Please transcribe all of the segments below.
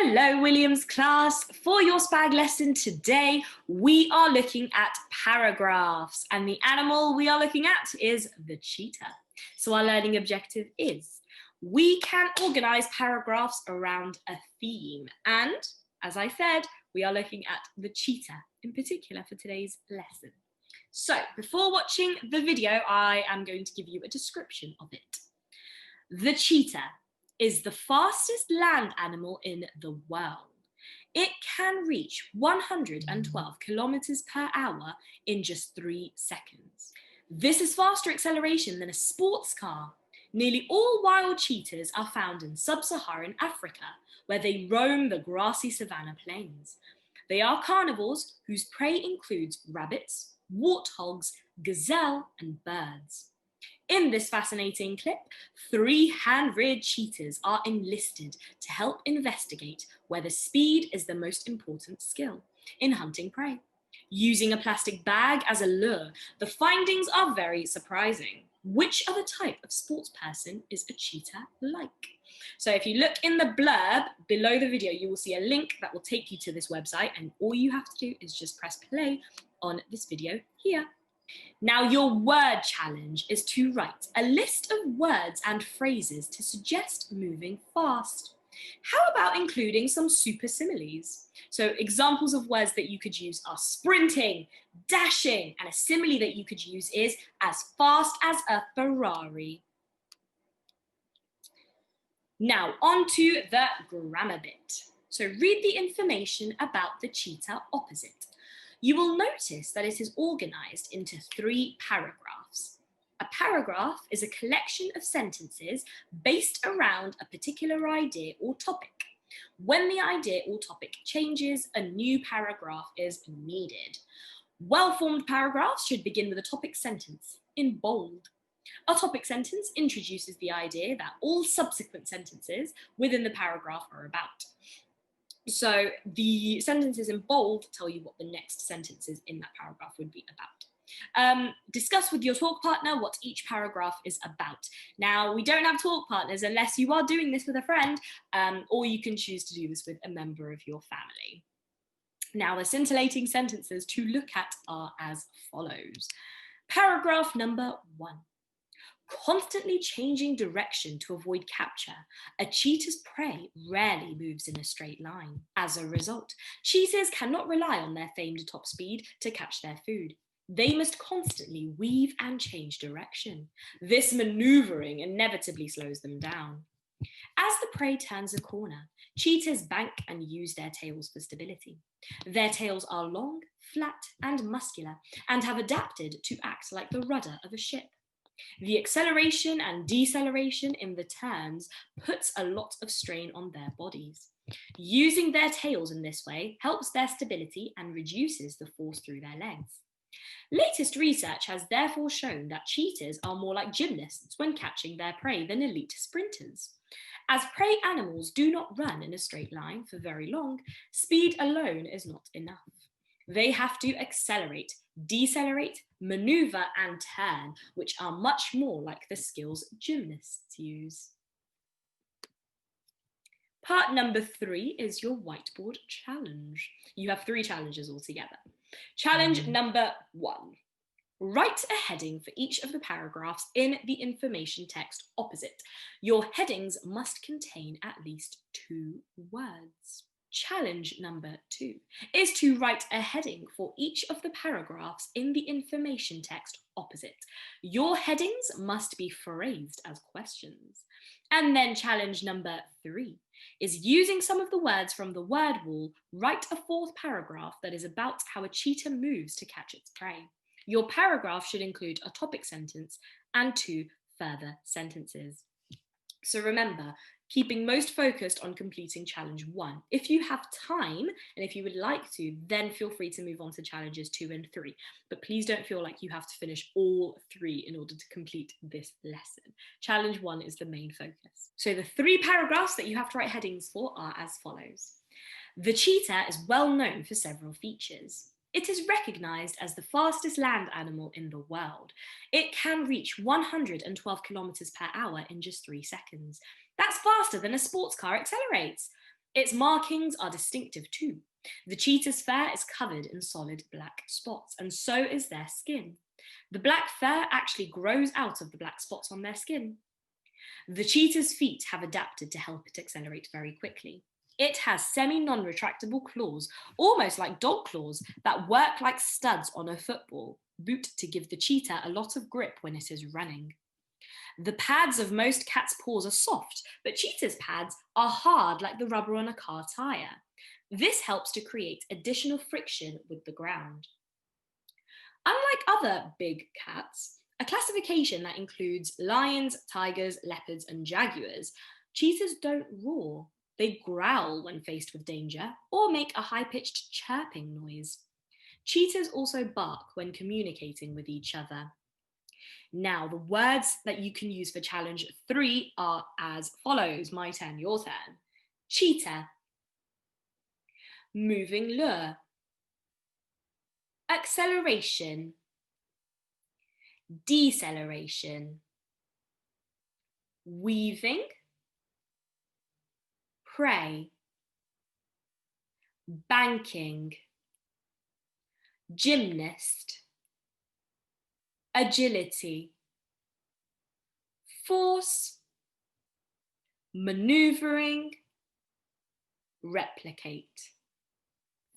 Hello, Williams class. For your SPaG lesson today, we are looking at paragraphs, and the animal we are looking at is the cheetah. So our learning objective is we can organize paragraphs around a theme. And as I said, we are looking at the cheetah in particular for today's lesson. So before watching the video, I am going to give you a description of it. The cheetah is the fastest land animal in the world. It can reach 112 kilometers per hour in just 3 seconds. This is faster acceleration than a sports car. Nearly all wild cheetahs are found in sub-Saharan Africa, where they roam the grassy savanna plains. They are carnivores whose prey includes rabbits, warthogs, gazelle, and birds. In this fascinating clip, 3 hand-reared cheetahs are enlisted to help investigate whether speed is the most important skill in hunting prey. Using a plastic bag as a lure, the findings are very surprising. Which other type of sports person is a cheetah like? So if you look in the blurb below the video, you will see a link that will take you to this website, and all you have to do is just press play on this video here. Now, your word challenge is to write a list of words and phrases to suggest moving fast. How about including some super similes? So examples of words that you could use are sprinting, dashing, and a simile that you could use is as fast as a Ferrari. Now, on to the grammar bit. So read the information about the cheetah opposite. You will notice that it is organized into 3 paragraphs. A paragraph is a collection of sentences based around a particular idea or topic. When the idea or topic changes, a new paragraph is needed. Well-formed paragraphs should begin with a topic sentence in bold. A topic sentence introduces the idea that all subsequent sentences within the paragraph are about. So the sentences in bold tell you what the next sentences in that paragraph would be about. Discuss with your talk partner what each paragraph is about. Now, we don't have talk partners unless you are doing this with a friend, or you can choose to do this with a member of your family. Now, the scintillating sentences to look at are as follows. Paragraph number 1. Constantly changing direction to avoid capture, a cheetah's prey rarely moves in a straight line. As a result, cheetahs cannot rely on their famed top speed to catch their food. They must constantly weave and change direction. This maneuvering inevitably slows them down. As the prey turns a corner, cheetahs bank and use their tails for stability. Their tails are long, flat, and muscular, and have adapted to act like the rudder of a ship. The acceleration and deceleration in the turns puts a lot of strain on their bodies. Using their tails in this way helps their stability and reduces the force through their legs. Latest research has therefore shown that cheetahs are more like gymnasts when catching their prey than elite sprinters. As prey animals do not run in a straight line for very long, speed alone is not enough. They have to accelerate, decelerate, maneuver, and turn, which are much more like the skills gymnasts use. Part number 3 is your whiteboard challenge. You have 3 challenges altogether. Challenge number 1. Write a heading for each of the paragraphs in the information text opposite. Your headings must contain at least 2 words. Challenge number 2 is to write a heading for each of the paragraphs in the information text opposite. Your headings must be phrased as questions. And then challenge number 3 is using some of the words from the word wall, write a 4th paragraph that is about how a cheetah moves to catch its prey. Your paragraph should include a topic sentence and 2 further sentences. So remember, keeping most focused on completing challenge 1. If you have time, and if you would like to, then feel free to move on to challenges 2 and 3. But please don't feel like you have to finish all 3 in order to complete this lesson. Challenge 1 is the main focus. So the 3 paragraphs that you have to write headings for are as follows. The cheetah is well known for several features. It is recognized as the fastest land animal in the world. It can reach 112 kilometers per hour in just 3 seconds. That's faster than a sports car accelerates. Its markings are distinctive too. The cheetah's fur is covered in solid black spots, and so is their skin. The black fur actually grows out of the black spots on their skin. The cheetah's feet have adapted to help it accelerate very quickly. It has semi-non-retractable claws, almost like dog claws, that work like studs on a football boot to give the cheetah a lot of grip when it is running. The pads of most cats' paws are soft, but cheetah's pads are hard like the rubber on a car tire. This helps to create additional friction with the ground. Unlike other big cats, a classification that includes lions, tigers, leopards, and jaguars, cheetahs don't roar. They growl when faced with danger or make a high-pitched chirping noise. Cheetahs also bark when communicating with each other. Now, the words that you can use for challenge 3 are as follows. My turn, your turn. Cheetah. Moving lure. Acceleration. Deceleration. Weaving. Prey. Banking. Gymnast. Agility. Force. Maneuvering. Replicate.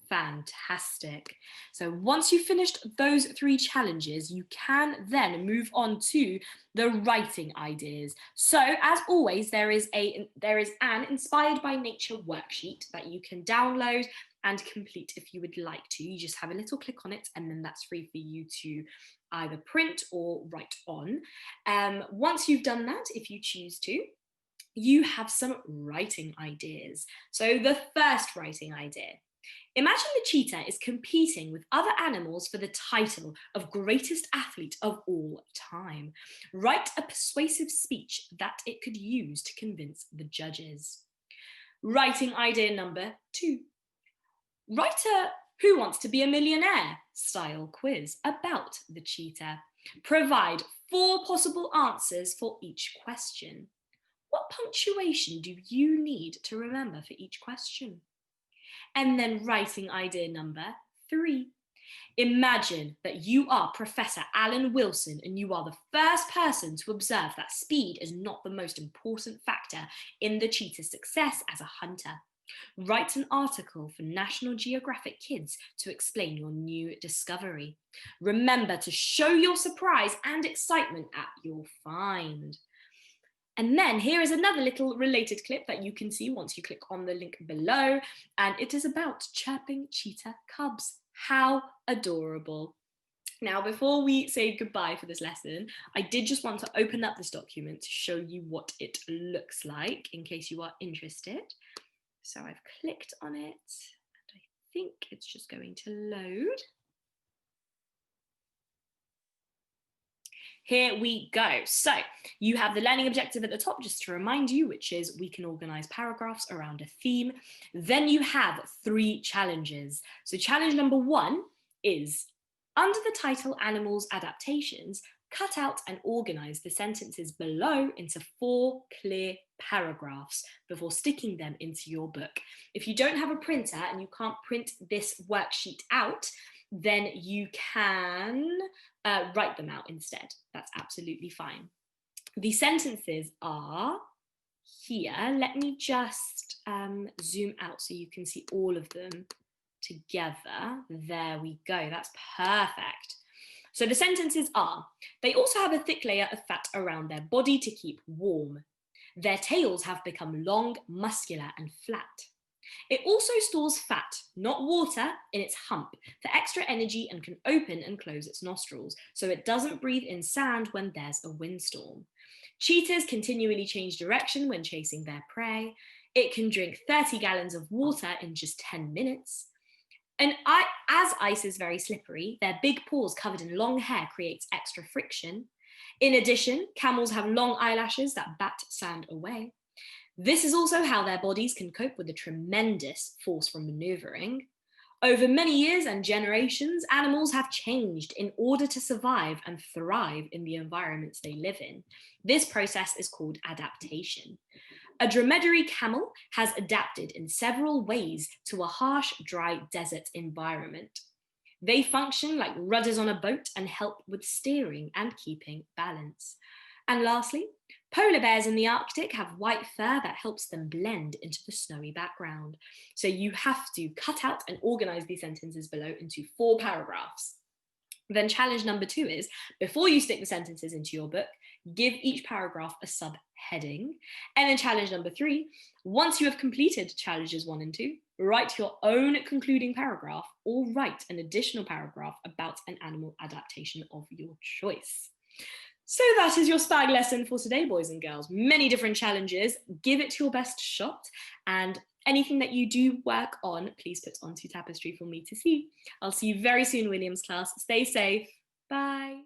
Fantastic. So once you've finished those 3 challenges, you can then move on to the writing ideas. So as always, there is an Inspired by Nature worksheet that you can download and complete if you would like to. You just have a little click on it and then that's free for you to either print or write on. Once you've done that, if you choose to, you have some writing ideas. So the first writing idea. Imagine the cheetah is competing with other animals for the title of greatest athlete of all time. Write a persuasive speech that it could use to convince the judges. Writing idea number 2. Write a Who Wants to Be a Millionaire style quiz about the cheetah. Provide 4 possible answers for each question. What punctuation do you need to remember for each question? And then writing idea number 3. Imagine that you are Professor Alan Wilson and you are the first person to observe that speed is not the most important factor in the cheetah's success as a hunter. Write an article for National Geographic Kids to explain your new discovery. Remember to show your surprise and excitement at your find. And then here is another little related clip that you can see once you click on the link below, and it is about chirping cheetah cubs. How adorable. Now, before we say goodbye for this lesson, I did just want to open up this document to show you what it looks like in case you are interested. So I've clicked on it and I think it's just going to load. Here we go. So you have the learning objective at the top, just to remind you, which is we can organize paragraphs around a theme. Then you have 3 challenges. So challenge number 1 is, under the title Animals Adaptations, cut out and organize the sentences below into 4 clear paragraphs before sticking them into your book. If you don't have a printer and you can't print this worksheet out, then you can write them out instead. That's absolutely fine. The sentences are here. Let me just zoom out so you can see all of them together. There we go. That's perfect. So the sentences are, they also have a thick layer of fat around their body to keep warm. Their tails have become long, muscular, and flat. It also stores fat, not water, in its hump for extra energy and can open and close its nostrils, so it doesn't breathe in sand when there's a windstorm. Cheetahs continually change direction when chasing their prey. It can drink 30 gallons of water in just 10 minutes. And as ice is very slippery, their big paws covered in long hair creates extra friction. In addition, camels have long eyelashes that bat sand away. This is also how their bodies can cope with the tremendous force from maneuvering. Over many years and generations, animals have changed in order to survive and thrive in the environments they live in. This process is called adaptation. A dromedary camel has adapted in several ways to a harsh, dry desert environment. They function like rudders on a boat and help with steering and keeping balance. And lastly, polar bears in the Arctic have white fur that helps them blend into the snowy background. So you have to cut out and organize these sentences below into 4 paragraphs. Then challenge number 2 is, before you stick the sentences into your book, give each paragraph a subheading. And then challenge number 3, once you have completed challenges 1 and 2, write your own concluding paragraph or write an additional paragraph about an animal adaptation of your choice. So that is your SPaG lesson for today, boys and girls. Many different challenges. Give it your best shot, and anything that you do work on, please put onto Tapestry for me to see. I'll see you very soon, Williams class. Stay safe. Bye.